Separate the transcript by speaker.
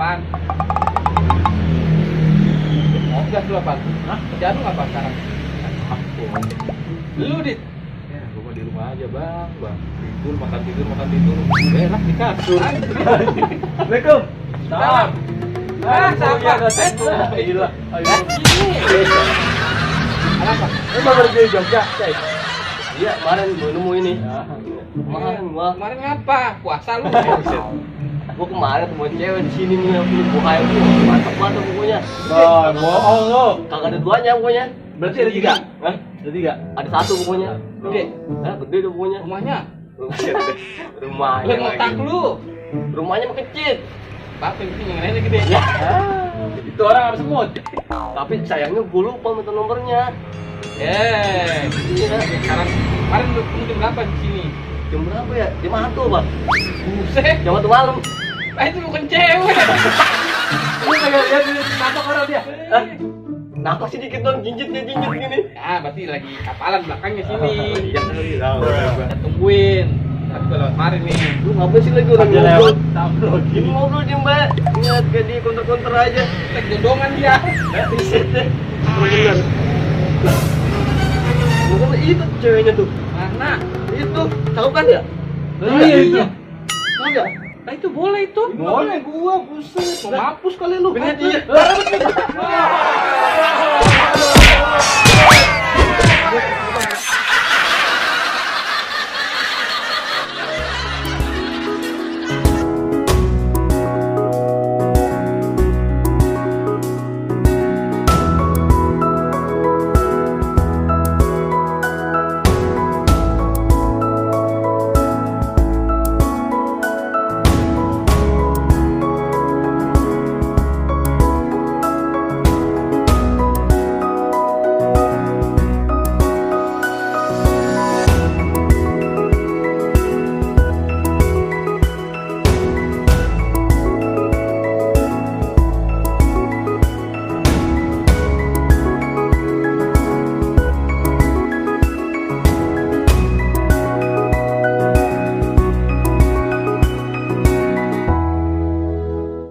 Speaker 1: apaan? Mau gas lu apa? Hah? Kerjaan lu apa sekarang?
Speaker 2: Aku.
Speaker 1: Lu Dit?
Speaker 2: Ya, gua mah di rumah aja, Bang. Tidur, makan tidur, makan tidur. Enak di kasur.
Speaker 3: Assalamualaikum.
Speaker 1: Salam. Ah, siapa?
Speaker 3: Gila.
Speaker 1: Ayo. Apa?
Speaker 3: Emang kerja di Jogja, Cek?
Speaker 4: Iya, kemarin gua nemu ini. Kemarin gua
Speaker 1: Kemarin ngapa? Puasa lu?
Speaker 4: kemarin temuin cewek di sini nih, gua kayak gua mantap banget pokoknya.
Speaker 3: Oh, bohong lu.
Speaker 4: Kagak ada duanya pokoknya.
Speaker 3: Berarti ada 3?
Speaker 4: Hah?
Speaker 3: Ada 3?
Speaker 4: Ada satu pokoknya.
Speaker 1: Gede.
Speaker 4: Hah, gede tuh pokoknya.
Speaker 1: Rumahnya?
Speaker 4: Rumahnya
Speaker 1: Lu ngotak
Speaker 4: lagi.
Speaker 1: lu.
Speaker 4: Rumahnya mah kecil.
Speaker 1: Bapak yang yang lainnya gede.
Speaker 3: Itu orang harus semut.
Speaker 4: Tapi sayangnya gua lupa minta nomornya.
Speaker 1: Iya. Sekarang kemarin lu jam berapa di sini?
Speaker 4: Jam berapa ya? Jam 1, Bang.
Speaker 1: Buset.
Speaker 4: Jam 1 malam.
Speaker 1: Itu bukan cewek.
Speaker 3: Lu kagak lihat di mata orang dia.
Speaker 4: Hah? Kenapa sih dikit dong jinjitnya jinjit gini?
Speaker 1: Ah, berarti lagi kapalan belakangnya sini.
Speaker 4: Iya kali.
Speaker 1: Kita tungguin. Tapi kalau kemarin nih.
Speaker 4: Lu ngapain sih lagi orang
Speaker 3: Aja
Speaker 4: ngobrol?
Speaker 3: lewat tablo
Speaker 4: Ini
Speaker 3: gini.
Speaker 4: ngobrol dia, Mbak. Ingat kayak di konter-konter aja.
Speaker 1: Tek jodongan dia.
Speaker 4: Riset deh. Bener. Bukan itu ceweknya tuh.
Speaker 1: Mana?
Speaker 4: Itu, tahu kan ya?
Speaker 3: Iya itu.
Speaker 4: Tahu enggak?
Speaker 1: Nah itu boleh itu.
Speaker 3: Boleh gua, buset.
Speaker 1: Mau mampus kali lu.
Speaker 4: Bener dia.
Speaker 1: Ah.